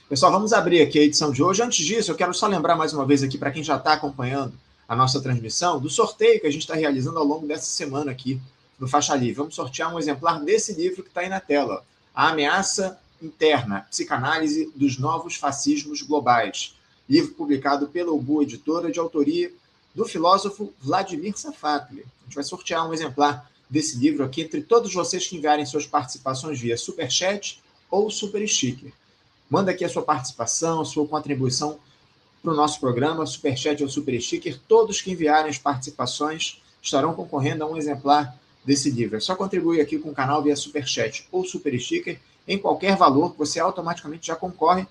Pessoal, vamos abrir aqui a edição de hoje. Antes disso, eu quero só lembrar mais uma vez aqui para quem já está acompanhando a nossa transmissão, do sorteio que a gente está realizando ao longo dessa semana aqui no Faixa Livre. Vamos sortear um exemplar desse livro que está aí na tela, A Ameaça Interna, Psicanálise dos Novos Fascismos Globais, livro publicado pela Ubu Editora, de autoria do filósofo Vladimir Safatli. A gente vai sortear um exemplar desse livro aqui entre todos vocês que enviarem suas participações via Superchat ou Super Sticker. Manda aqui a sua participação, a sua contribuição para o nosso programa, Superchat ou Super Sticker. Todos que enviarem as participações estarão concorrendo a um exemplar desse livro. É só contribuir aqui com o canal via Superchat ou Super Sticker. Em qualquer valor, você automaticamente já concorre.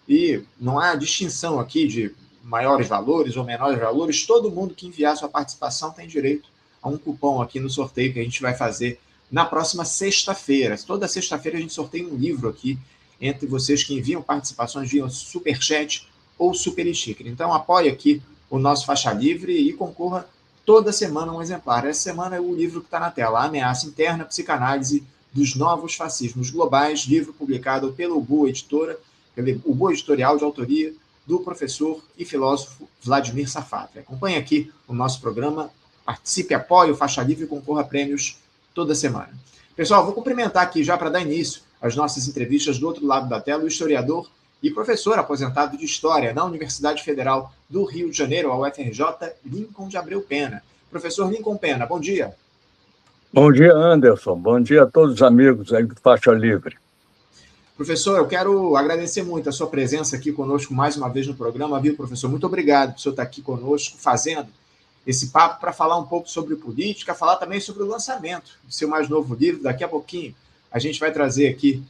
E não há distinção aqui de maiores valores ou menores valores. Todo mundo que enviar sua participação tem direito a um cupom aqui no sorteio que a gente vai fazer na próxima sexta-feira. Toda sexta-feira a gente sorteia um livro aqui entre vocês que enviam participações via Superchat ou Super Sticker. Então, apoie aqui o nosso Faixa Livre e concorra toda semana a um exemplar. Essa semana é o livro que está na tela, A Ameaça Interna, Psicanálise dos Novos Fascismos Globais, livro publicado pela Ubu Editora, pela Ubu Editorial, de autoria do professor e filósofo Vladimir Safatli. Acompanhe aqui o nosso programa, participe, apoie o Faixa Livre e concorra a prêmios toda semana. Pessoal, vou cumprimentar aqui já para dar início às nossas entrevistas do outro lado da tela, o historiador e professor aposentado de História na Universidade Federal do Rio de Janeiro, a UFRJ, Lincoln de Abreu Pena. Professor Lincoln Pena, bom dia. Bom dia, Anderson. Bom dia a todos os amigos aí do Faixa Livre. Professor, eu quero agradecer muito a sua presença aqui conosco mais uma vez no programa, viu, professor? Muito obrigado por o senhor estar aqui conosco, fazendo esse papo para falar um pouco sobre política, falar também sobre o lançamento do seu mais novo livro. Daqui a pouquinho a gente vai trazer aqui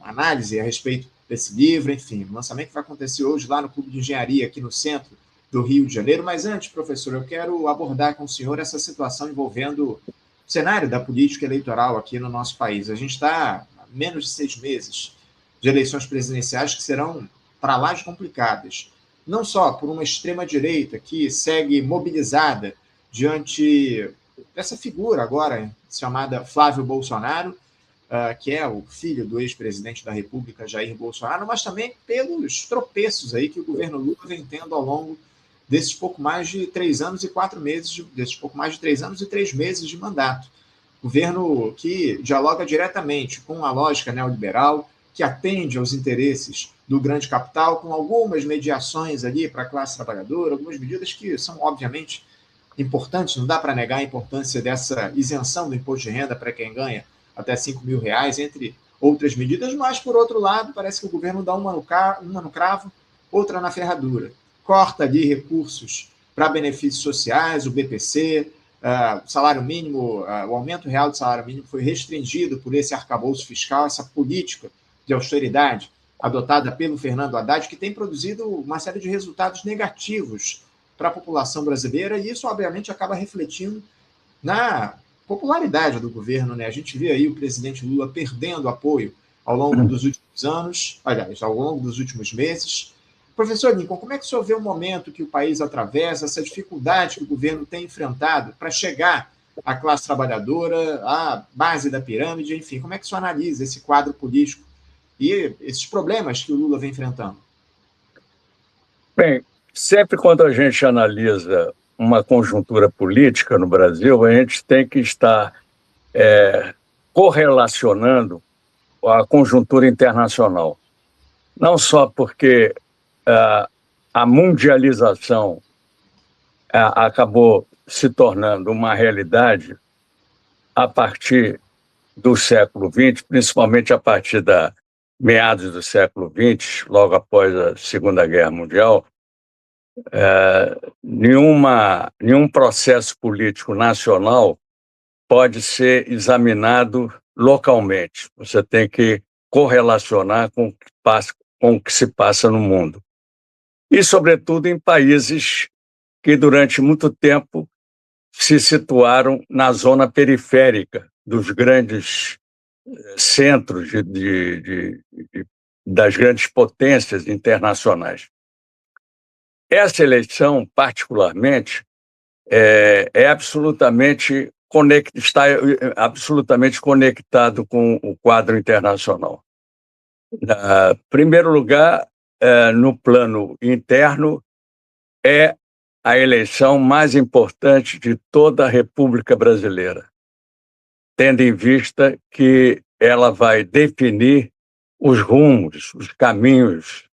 análise a respeito desse livro, enfim, o lançamento que vai acontecer hoje lá no Clube de Engenharia, aqui no centro do Rio de Janeiro. Mas antes, professor, eu quero abordar com o senhor essa situação envolvendo o cenário da política eleitoral aqui no nosso país. A gente está a menos de 6 meses de eleições presidenciais que serão para lá de complicadas. Não só por uma extrema-direita que segue mobilizada diante dessa figura agora chamada Flávio Bolsonaro, que é o filho do ex-presidente da República, Jair Bolsonaro, mas também pelos tropeços aí que o governo Lula vem tendo ao longo desses pouco mais de 3 anos e 4 meses, desses pouco mais de 3 anos e 3 meses de mandato. Governo que dialoga diretamente com a lógica neoliberal, que atende aos interesses do grande capital, com algumas mediações ali para a classe trabalhadora, algumas medidas que são, obviamente, importantes, não dá para negar a importância dessa isenção do imposto de renda para quem ganha até R$5.000, entre outras medidas, mas, por outro lado, parece que o governo dá uma no cravo, outra na ferradura. Corta ali recursos para benefícios sociais, o BPC, o salário mínimo, o aumento real do salário mínimo foi restringido por esse arcabouço fiscal, essa política de austeridade adotada pelo Fernando Haddad, que tem produzido uma série de resultados negativos para a população brasileira, e isso, obviamente, acaba refletindo na popularidade do governo, né? A gente vê aí o presidente Lula perdendo apoio ao longo dos últimos anos, aliás, ao longo dos últimos meses. Professor Lincoln, como é que o senhor vê o momento que o país atravessa, essa dificuldade que o governo tem enfrentado para chegar à classe trabalhadora, à base da pirâmide, enfim, como é que o senhor analisa esse quadro político e esses problemas que o Lula vem enfrentando? Bem, sempre quando a gente analisa uma conjuntura política no Brasil, a gente tem que estar correlacionando a conjuntura internacional. Não só porque a mundialização acabou se tornando uma realidade a partir do século XX, principalmente a partir da meados do século XX, logo após a Segunda Guerra Mundial, nenhum processo político nacional pode ser examinado localmente. Você tem que correlacionar com o que se passa no mundo. E, sobretudo, em países que, durante muito tempo, se situaram na zona periférica dos grandes centros das grandes potências internacionais. Essa eleição, particularmente, é absolutamente está absolutamente conectado com o quadro internacional. Em primeiro lugar, no plano interno, é a eleição mais importante de toda a República Brasileira, tendo em vista que ela vai definir os rumos, os caminhos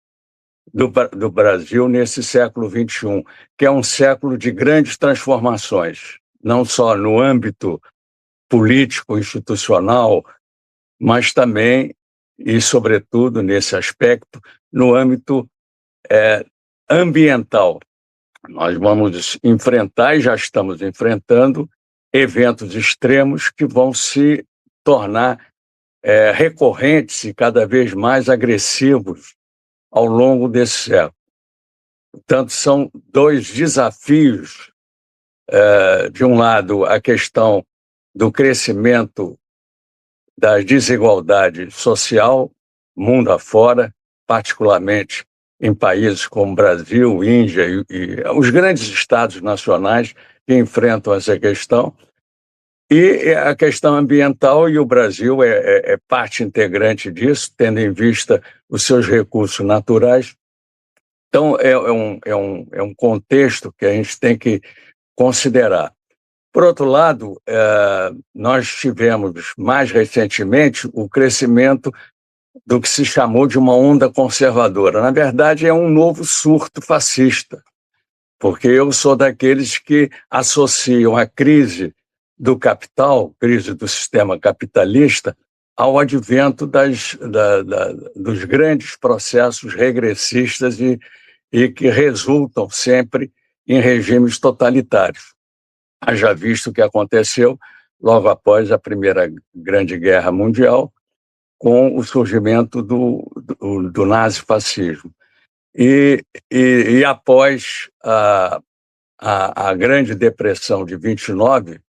do Brasil nesse século XXI, que é um século de grandes transformações, não só no âmbito político, institucional, mas também, e sobretudo nesse aspecto, no âmbito ambiental. Nós vamos enfrentar, e já estamos enfrentando, eventos extremos que vão se tornar recorrentes e cada vez mais agressivos ao longo desse século. Portanto, são dois desafios. De um lado, a questão do crescimento da desigualdade social, mundo afora, particularmente em países como Brasil, Índia e os grandes estados nacionais que enfrentam essa questão. E a questão ambiental, e o Brasil é parte integrante disso, tendo em vista os seus recursos naturais. Então, é um contexto que a gente tem que considerar. Por outro lado, nós tivemos, mais recentemente, o crescimento do que se chamou de uma onda conservadora. Na verdade, é um novo surto fascista, porque eu sou daqueles que associam a crise do capital, crise do sistema capitalista, ao advento dos grandes processos regressistas e que resultam sempre em regimes totalitários. Haja visto o que aconteceu logo após a Primeira Grande Guerra Mundial, com o surgimento do nazifascismo. E após a Grande Depressão de 29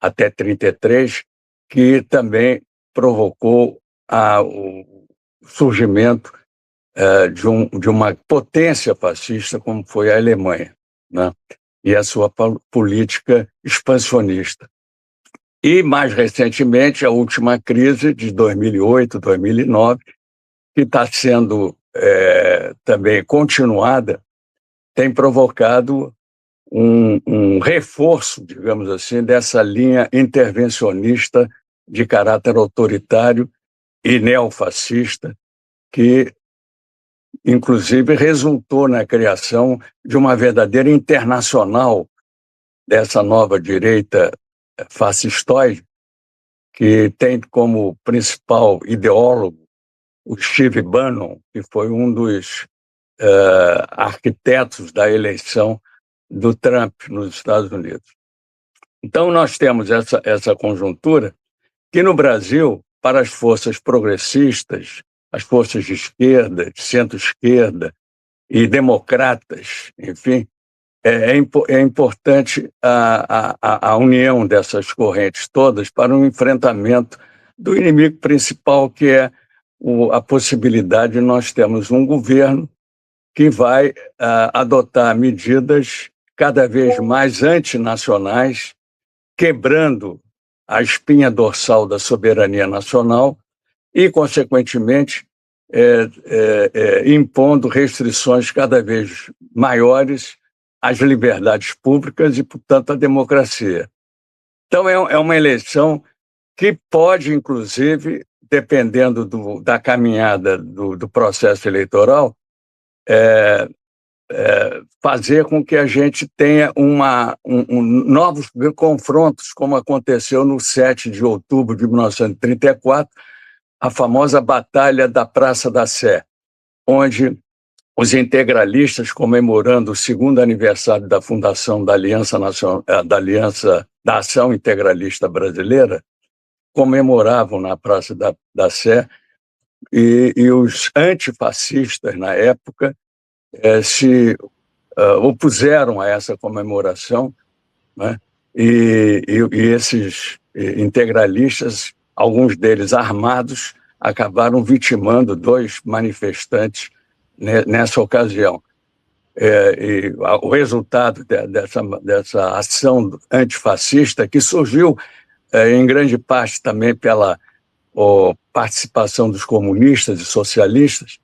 até 33, que também provocou o surgimento de uma potência fascista como foi a Alemanha, né? E a sua política expansionista. E, mais recentemente, a última crise de 2008, 2009, que está sendo também continuada, tem provocado um reforço, digamos assim, dessa linha intervencionista de caráter autoritário e neofascista, que, inclusive, resultou na criação de uma verdadeira internacional dessa nova direita fascistoide, que tem como principal ideólogo o Steve Bannon, que foi um dos arquitetos da eleição do Trump nos Estados Unidos. Então, nós temos essa conjuntura que, no Brasil, para as forças progressistas, as forças de esquerda, de centro-esquerda e democratas, enfim, é importante a união dessas correntes todas para um enfrentamento do inimigo principal, que é a possibilidade de nós termos um governo que vai adotar medidas cada vez mais antinacionais, quebrando a espinha dorsal da soberania nacional e, consequentemente, impondo restrições cada vez maiores às liberdades públicas e, portanto, à democracia. Então, é uma eleição que pode, inclusive, dependendo da caminhada do processo eleitoral, fazer com que a gente tenha novos confrontos, como aconteceu no 7 de outubro de 1934, a famosa Batalha da Praça da Sé, onde os integralistas, comemorando o 2º aniversário da fundação da da Ação Integralista Brasileira, comemoravam na Praça da Sé, e os antifascistas, na época, se opuseram a essa comemoração, né? E esses integralistas, alguns deles armados, acabaram vitimando 2 manifestantes nessa ocasião. o resultado dessa ação antifascista, que surgiu em grande parte também pela participação dos comunistas e socialistas,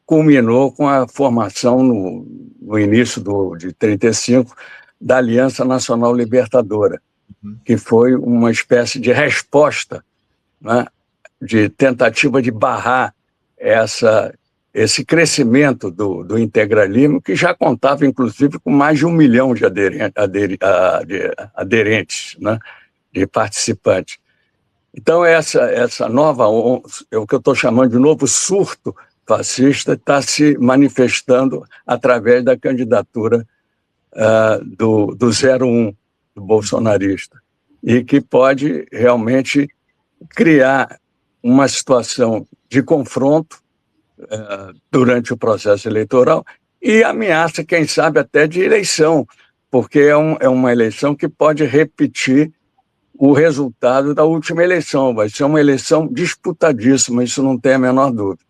culminou com a formação, no início de 1935, da Aliança Nacional Libertadora, que foi uma espécie de resposta, né, de tentativa de barrar esse crescimento do integralismo, que já contava, inclusive, com mais de 1 milhão de aderentes, né, de participantes. Então, essa nova, o que eu estou chamando de novo surto fascista, está se manifestando através da candidatura do 01, do bolsonarista, e que pode realmente criar uma situação de confronto durante o processo eleitoral e ameaça, quem sabe, até de eleição, porque é uma eleição que pode repetir o resultado da última eleição. Vai ser uma eleição disputadíssima, isso não tem a menor dúvida.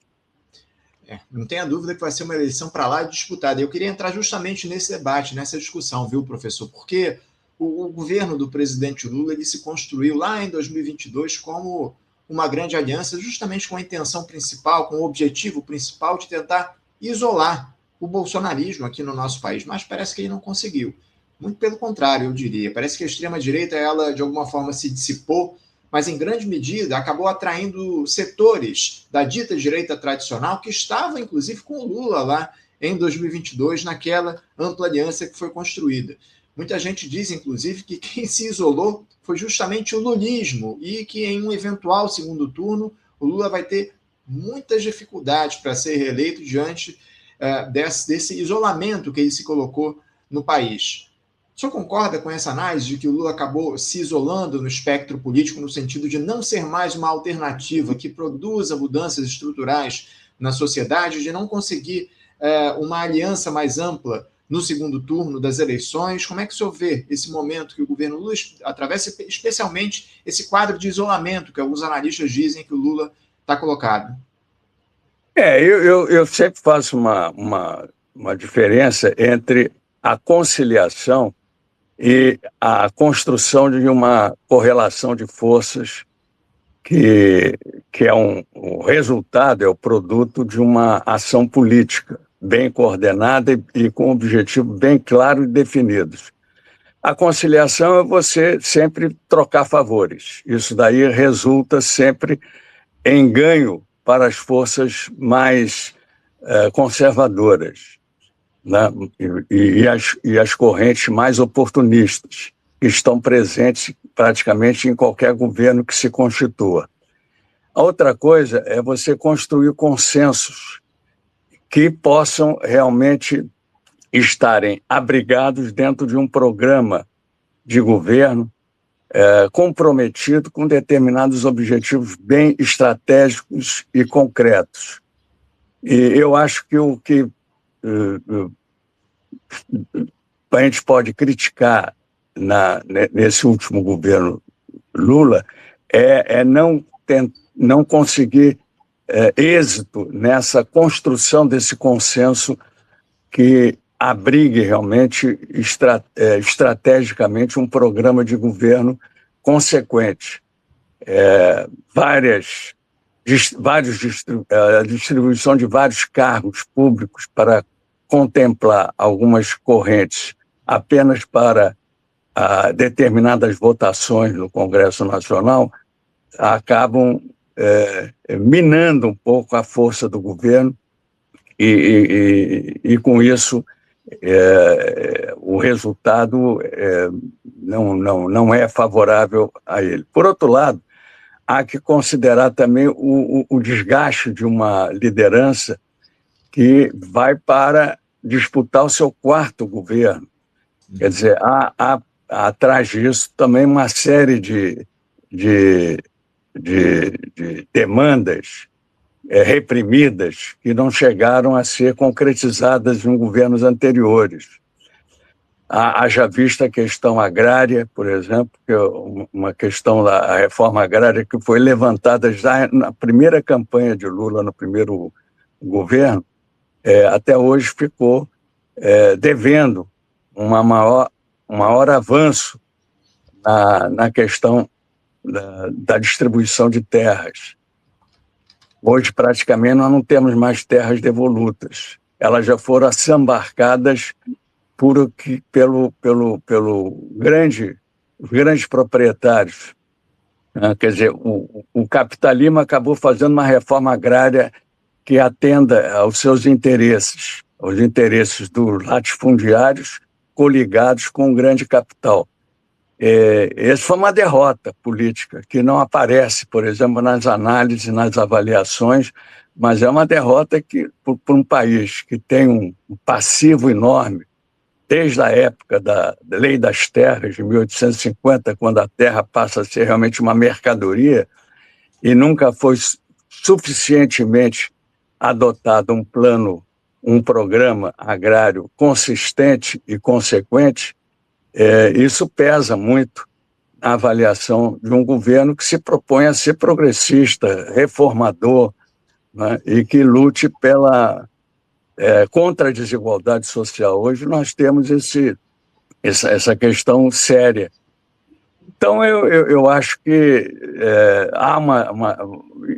Não tenha dúvida que vai ser uma eleição para lá disputada. Eu queria entrar justamente nesse debate, nessa discussão, viu, professor? Porque o governo do presidente Lula ele se construiu lá em 2022 como uma grande aliança, justamente com a intenção principal, com o objetivo principal de tentar isolar o bolsonarismo aqui no nosso país, mas parece que ele não conseguiu. Muito pelo contrário, eu diria. Parece que a extrema-direita, ela, de alguma forma, se dissipou, mas, em grande medida, acabou atraindo setores da dita direita tradicional que estavam, inclusive, com o Lula lá em 2022, naquela ampla aliança que foi construída. Muita gente diz, inclusive, que quem se isolou foi justamente o lulismo e que, em um eventual segundo turno, o Lula vai ter muitas dificuldades para ser reeleito diante desse isolamento que ele se colocou no país. O senhor concorda com essa análise de que o Lula acabou se isolando no espectro político no sentido de não ser mais uma alternativa que produza mudanças estruturais na sociedade, de não conseguir uma aliança mais ampla no segundo turno das eleições? Como é que o senhor vê esse momento que o governo Lula atravessa, especialmente esse quadro de isolamento que alguns analistas dizem que o Lula está colocado? Eu sempre faço uma diferença entre a conciliação e a construção de uma correlação de forças que é o resultado, é o produto de uma ação política bem coordenada e com objetivos bem claros e definidos. A conciliação é você sempre trocar favores. Isso daí resulta sempre em ganho para as forças mais conservadoras, né? E as correntes mais oportunistas, que estão presentes praticamente em qualquer governo que se constitua. A outra coisa é você construir consensos que possam realmente estarem abrigados dentro de um programa de governo comprometido com determinados objetivos bem estratégicos e concretos. E eu acho que o que a gente pode criticar nesse último governo Lula é não conseguir êxito nessa construção desse consenso que abrigue realmente estrategicamente um programa de governo consequente. A distribuição de vários cargos públicos para contemplar algumas correntes apenas para determinadas votações no Congresso Nacional acabam minando um pouco a força do governo e com isso o resultado não é favorável a ele. Por outro lado, há que considerar também o desgaste de uma liderança que vai para disputar o seu quarto governo. Quer dizer, há atrás disso também uma série de demandas reprimidas que não chegaram a ser concretizadas em governos anteriores. Haja vista a questão agrária, por exemplo, que é uma questão da reforma agrária que foi levantada já na primeira campanha de Lula, no primeiro governo, até hoje ficou devendo um maior avanço na questão da distribuição de terras. Hoje, praticamente, nós não temos mais terras devolutas. Elas já foram assambarcadas pelo grandes proprietários. Quer dizer, o capitalismo acabou fazendo uma reforma agrária que atenda aos seus interesses, aos interesses dos latifundiários coligados com o grande capital. Essa foi uma derrota política que não aparece, por exemplo, nas análises, nas avaliações, mas é uma derrota que, por um país que tem um passivo enorme, desde a época da Lei das Terras, de 1850, quando a terra passa a ser realmente uma mercadoria, e nunca foi suficientemente adotado um plano, um programa agrário consistente e consequente, isso pesa muito na avaliação de um governo que se propõe a ser progressista, reformador, né, e que lute contra a desigualdade social. Hoje nós temos essa questão séria. Então, eu acho que há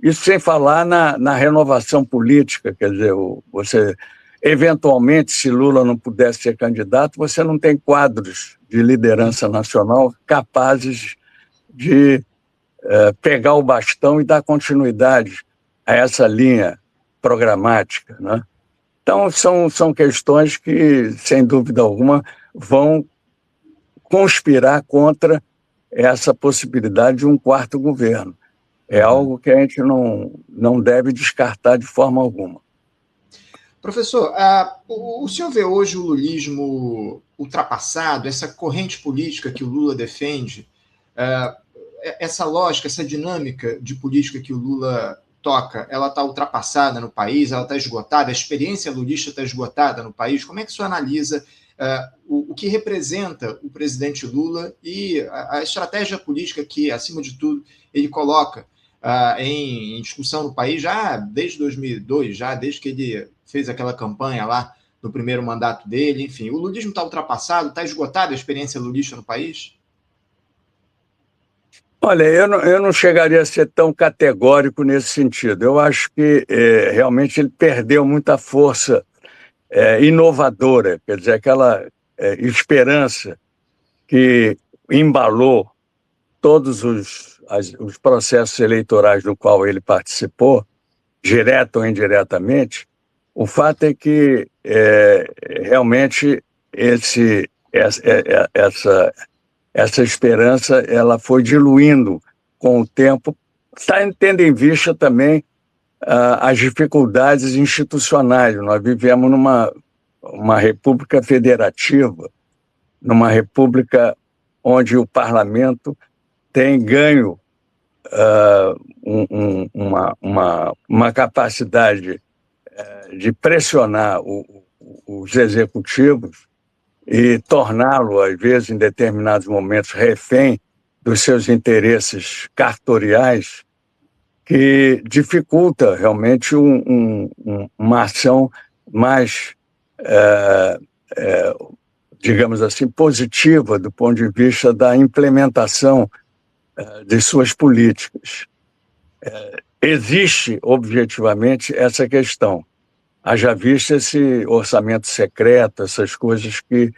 isso sem falar na renovação política, quer dizer, eventualmente, se Lula não pudesse ser candidato, você não tem quadros de liderança nacional capazes de pegar o bastão e dar continuidade a essa linha programática, né? Então, são questões que, sem dúvida alguma, vão conspirar contra essa possibilidade de um quarto governo. É algo que a gente não deve descartar de forma alguma. Professor, o senhor vê hoje o lulismo ultrapassado, essa corrente política que o Lula defende, essa lógica, essa dinâmica de política que o Lula toca, ela está ultrapassada no país, ela está esgotada, a experiência lulista está esgotada no país? Como é que o senhor analisa o que representa o presidente Lula e a estratégia política que, acima de tudo, ele coloca em discussão no país já desde 2002, já desde que ele fez aquela campanha lá no primeiro mandato dele? Enfim, o lulismo está ultrapassado, está esgotada a experiência lulista no país? Olha, eu não chegaria a ser tão categórico nesse sentido. Eu acho que realmente ele perdeu muita força inovadora, quer dizer, aquela esperança que embalou todos os processos eleitorais do qual ele participou, direto ou indiretamente. O fato é que realmente essa esperança ela foi diluindo com o tempo, tendo em vista também as dificuldades institucionais. Nós vivemos numa república federativa, numa república onde o parlamento tem ganho uma capacidade de pressionar os executivos e torná-lo, às vezes, em determinados momentos, refém dos seus interesses cartoriais, que dificulta realmente uma ação mais, digamos assim, positiva do ponto de vista da implementação de suas políticas. Existe, objetivamente, essa questão. Haja visto esse orçamento secreto, essas coisas que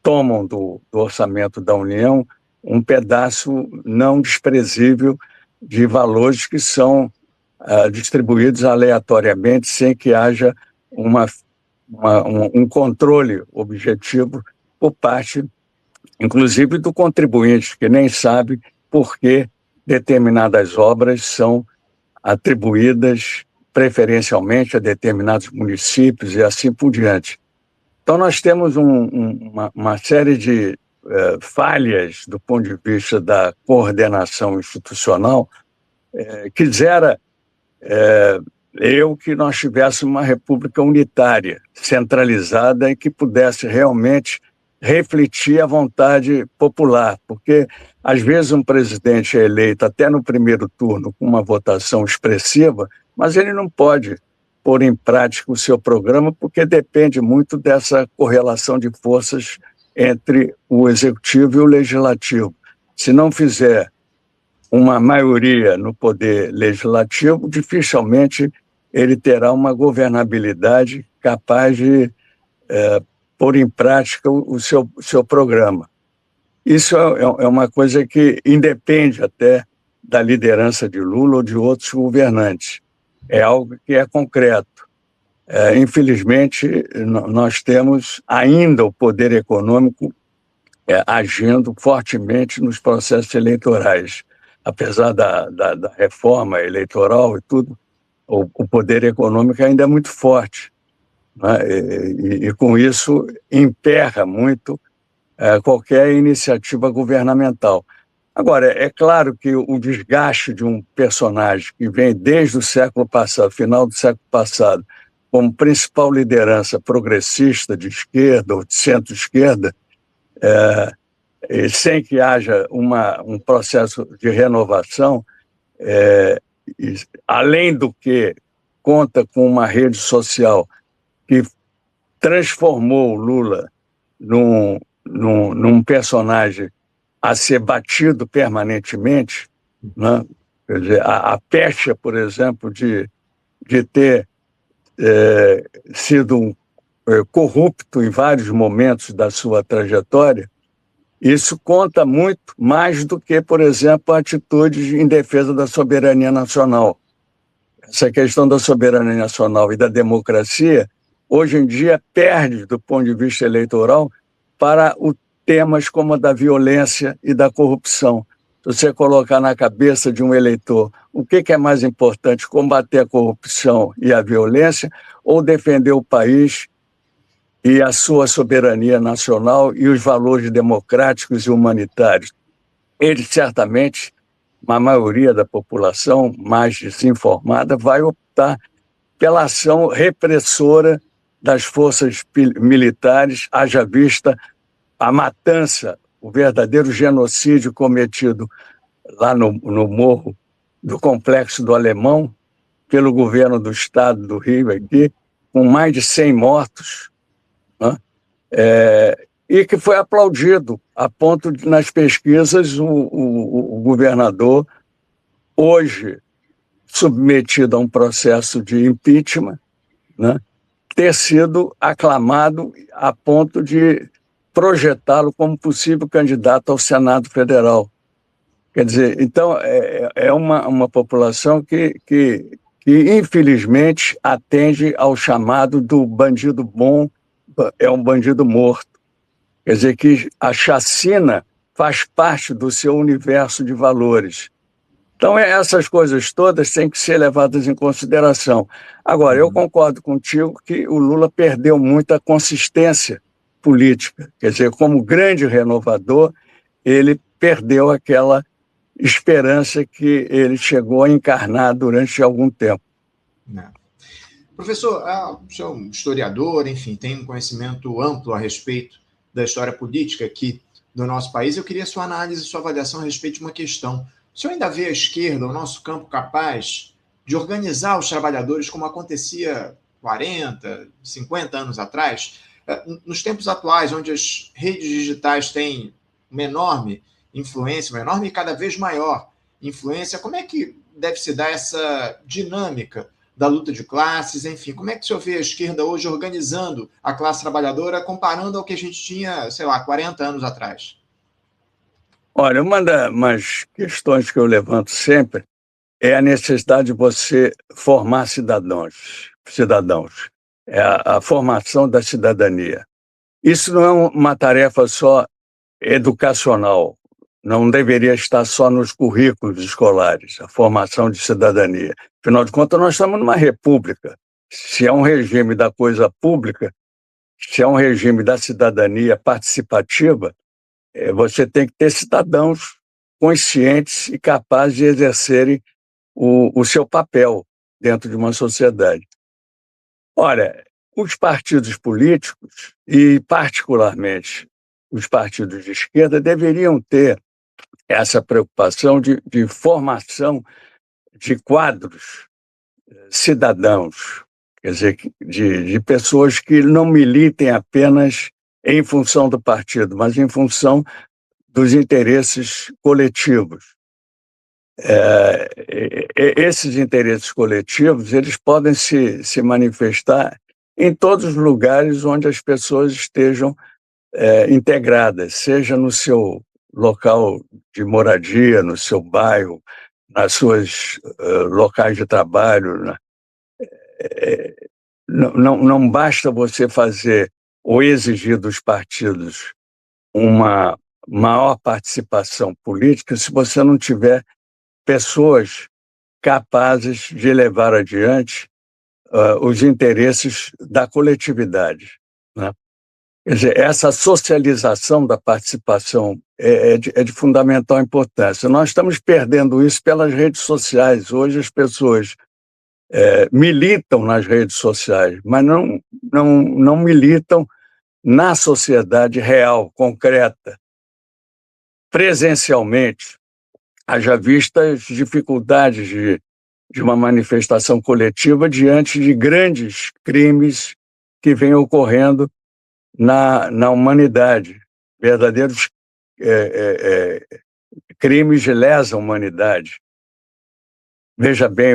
tomam do orçamento da União um pedaço não desprezível de valores que são distribuídos aleatoriamente, sem que haja um controle objetivo por parte, inclusive, do contribuinte, que nem sabe por que determinadas obras são atribuídas preferencialmente a determinados municípios e assim por diante. Então, nós temos uma série de falhas do ponto de vista da coordenação institucional. Quisera que nós tivéssemos uma república unitária, centralizada, e que pudesse realmente refletir a vontade popular, porque, às vezes, um presidente é eleito até no primeiro turno com uma votação expressiva, mas ele não pode, pôr em prática o seu programa, porque depende muito dessa correlação de forças entre o executivo e o legislativo. Se não fizer uma maioria no poder legislativo, dificilmente ele terá uma governabilidade capaz de pôr em prática o seu programa. Isso é uma coisa que independe até da liderança de Lula ou de outros governantes. É algo que é concreto. Infelizmente, nós temos ainda o poder econômico agindo fortemente nos processos eleitorais. Apesar da reforma eleitoral e tudo, o poder econômico ainda é muito forte, né? E com isso emperra muito qualquer iniciativa governamental. Agora, é claro que o desgaste de um personagem que vem desde o século passado, final do século passado, como principal liderança progressista de esquerda ou de centro-esquerda, sem que haja um processo de renovação, além do que conta com uma rede social que transformou o Lula num personagem a ser batido permanentemente, né? Quer dizer, a pecha, por exemplo, de ter sido corrupto em vários momentos da sua trajetória, isso conta muito mais do que, por exemplo, atitudes em defesa da soberania nacional. Essa questão da soberania nacional e da democracia, hoje em dia, perde, do ponto de vista eleitoral, para temas como a da violência e da corrupção. Se você colocar na cabeça de um eleitor o que é mais importante, combater a corrupção e a violência ou defender o país e a sua soberania nacional e os valores democráticos e humanitários, ele certamente, a maioria da população mais desinformada, vai optar pela ação repressora das forças militares, haja vista a matança, o verdadeiro genocídio cometido lá no morro do Complexo do Alemão, pelo governo do estado do Rio aqui, com mais de 100 mortos, né? E que foi aplaudido, a ponto de, nas pesquisas, o governador, hoje submetido a um processo de impeachment, né, ter sido aclamado a ponto de projetá-lo como possível candidato ao Senado Federal. Quer dizer, então, é uma população que, infelizmente, atende ao chamado do bandido bom é um bandido morto. Quer dizer, que a chacina faz parte do seu universo de valores. Então, essas coisas todas têm que ser levadas em consideração. Agora, eu concordo contigo que o Lula perdeu muita consistência política. Quer dizer, como grande renovador, ele perdeu aquela esperança que ele chegou a encarnar durante algum tempo. Professor, o senhor é um historiador, enfim, tem um conhecimento amplo a respeito da história política aqui do nosso país. Eu queria sua análise, sua avaliação a respeito de uma questão. O senhor ainda vê a esquerda, o nosso campo, capaz de organizar os trabalhadores como acontecia 40, 50 anos atrás? Nos tempos atuais, onde as redes digitais têm uma enorme influência, uma enorme e cada vez maior influência, como é que deve se dar essa dinâmica da luta de classes, enfim, como é que o senhor vê a esquerda hoje organizando a classe trabalhadora comparando ao que a gente tinha, sei lá, 40 anos atrás? Olha, uma das questões que eu levanto sempre é a necessidade de você formar cidadãos. É a formação da cidadania. Isso não é uma tarefa só educacional, não deveria estar só nos currículos escolares, a formação de cidadania. Afinal de contas, nós estamos numa república. Se é um regime da coisa pública, se é um regime da cidadania participativa, você tem que ter cidadãos conscientes e capazes de exercerem o seu papel dentro de uma sociedade. Olha, os partidos políticos, e particularmente os partidos de esquerda, deveriam ter essa preocupação de formação de quadros cidadãos. Quer quer dizer, de pessoas que não militem apenas em função do partido, mas em função dos interesses coletivos. Esses interesses coletivos, eles podem se manifestar em todos os lugares onde as pessoas estejam integradas, seja no seu local de moradia, no seu bairro, nas suas locais de trabalho. Não basta você fazer ou exigir dos partidos uma maior participação política se você não tiver pessoas capazes de levar adiante os interesses da coletividade, né? Quer dizer, essa socialização da participação é de fundamental importância. Nós estamos perdendo isso pelas redes sociais. Hoje as pessoas militam nas redes sociais, mas não militam na sociedade real, concreta, presencialmente. Haja vista as dificuldades de uma manifestação coletiva diante de grandes crimes que vêm ocorrendo na humanidade, verdadeiros crimes de lesa humanidade. Veja bem,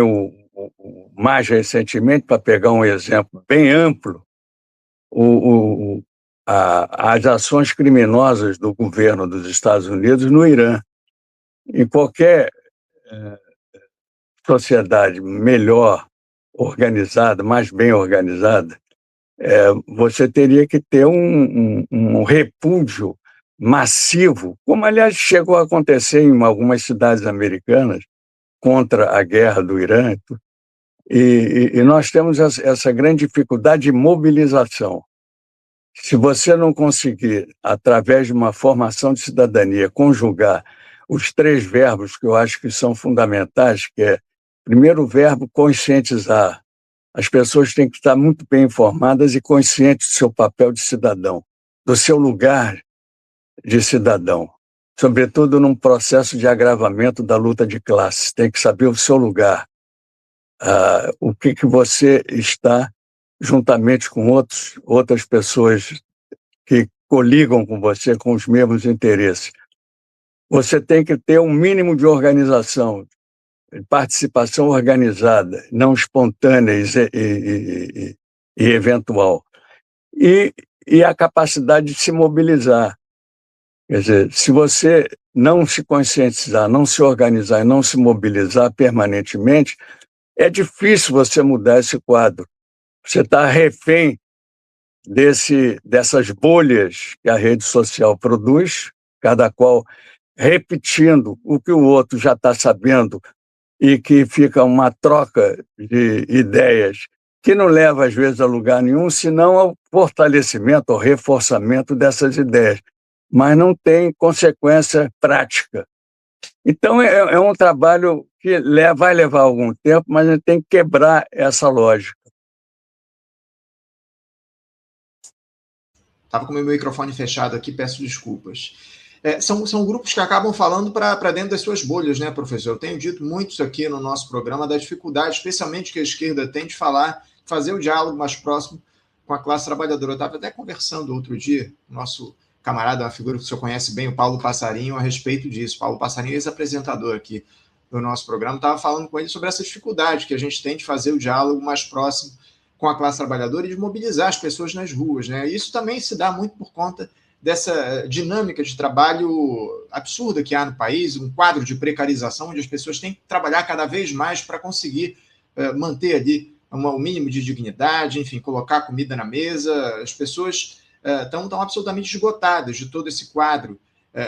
mais recentemente, para pegar um exemplo bem amplo, as ações criminosas do governo dos Estados Unidos no Irã. Em qualquer sociedade melhor organizada, mais bem organizada, você teria que ter um repúdio massivo, como, aliás, chegou a acontecer em algumas cidades americanas contra a guerra do Irã. E nós temos essa grande dificuldade de mobilização. Se você não conseguir, através de uma formação de cidadania, conjugar os 3 verbos que eu acho que são fundamentais, que é, primeiro verbo, conscientizar. As pessoas têm que estar muito bem informadas e conscientes do seu papel de cidadão, do seu lugar de cidadão, sobretudo num processo de agravamento da luta de classes. Tem que saber o seu lugar, o que você está, juntamente com outras pessoas que coligam com você, com os mesmos interesses. Você tem que ter um mínimo de organização, de participação organizada, não espontânea e eventual. E a capacidade de se mobilizar. Quer dizer, se você não se conscientizar, não se organizar e não se mobilizar permanentemente, é difícil você mudar esse quadro. Você está refém dessas bolhas que a rede social produz, cada qual repetindo o que o outro já está sabendo, e que fica uma troca de ideias que não leva, às vezes, a lugar nenhum, senão ao fortalecimento, ao reforçamento dessas ideias, mas não tem consequência prática. Então, é um trabalho que vai levar algum tempo, mas a gente tem que quebrar essa lógica. Estava com o meu microfone fechado aqui, peço desculpas. São grupos que acabam falando para dentro das suas bolhas, né, professor? Eu tenho dito muito isso aqui no nosso programa, da dificuldade, especialmente que a esquerda tem de fazer o diálogo mais próximo com a classe trabalhadora. Eu estava até conversando outro dia, nosso camarada, uma figura que o senhor conhece bem, o Paulo Passarinho, a respeito disso. Paulo Passarinho, ex-apresentador aqui do nosso programa, estava falando com ele sobre essa dificuldade que a gente tem de fazer o diálogo mais próximo com a classe trabalhadora e de mobilizar as pessoas nas ruas, né? Isso também se dá muito por conta dessa dinâmica de trabalho absurda que há no país, um quadro de precarização onde as pessoas têm que trabalhar cada vez mais para conseguir manter ali um mínimo de dignidade, enfim, colocar comida na mesa. As pessoas estão absolutamente esgotadas de todo esse quadro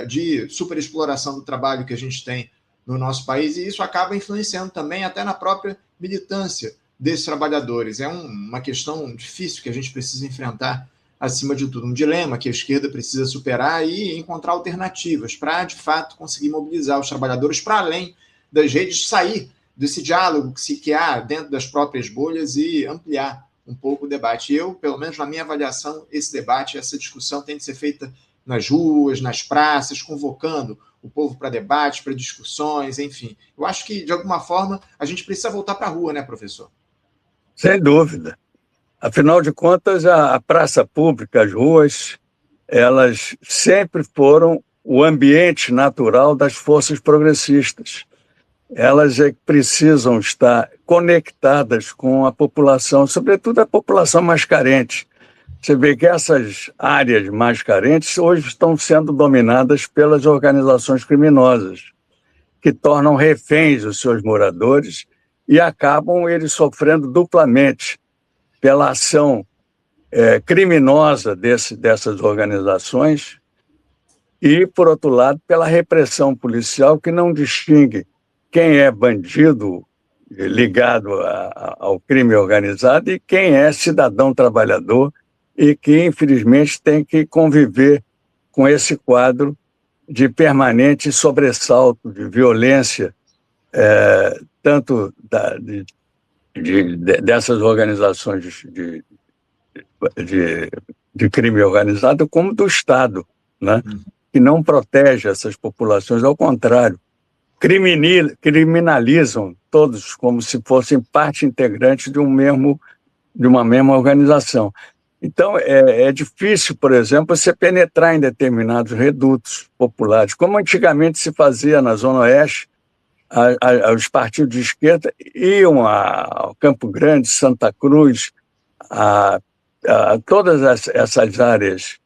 de superexploração do trabalho que a gente tem no nosso país, e isso acaba influenciando também até na própria militância desses trabalhadores. É uma questão difícil que a gente precisa enfrentar, acima de tudo, um dilema que a esquerda precisa superar e encontrar alternativas para, de fato, conseguir mobilizar os trabalhadores para além das redes, sair desse diálogo que há dentro das próprias bolhas e ampliar um pouco o debate. Eu, pelo menos na minha avaliação, esse debate, essa discussão tem de ser feita nas ruas, nas praças, convocando o povo para debates, para discussões, enfim. Eu acho que, de alguma forma, a gente precisa voltar para a rua, né, professor? Sem dúvida. Afinal de contas, a praça pública, as ruas, elas sempre foram o ambiente natural das forças progressistas. Elas é que precisam estar conectadas com a população, sobretudo a população mais carente. Você vê que essas áreas mais carentes hoje estão sendo dominadas pelas organizações criminosas, que tornam reféns os seus moradores e acabam eles sofrendo duplamente pela ação criminosa dessas organizações e, por outro lado, pela repressão policial que não distingue quem é bandido ligado ao crime organizado e quem é cidadão trabalhador e que, infelizmente, tem que conviver com esse quadro de permanente sobressalto, de violência, tanto dessas organizações de crime organizado como do Estado, né? Que não protege essas populações, ao contrário, criminalizam todos como se fossem parte integrante de uma mesma organização. Então, é difícil, por exemplo, você penetrar em determinados redutos populares, como antigamente se fazia na Zona Oeste. Os partidos de esquerda iam ao Campo Grande, Santa Cruz, a todas essas áreas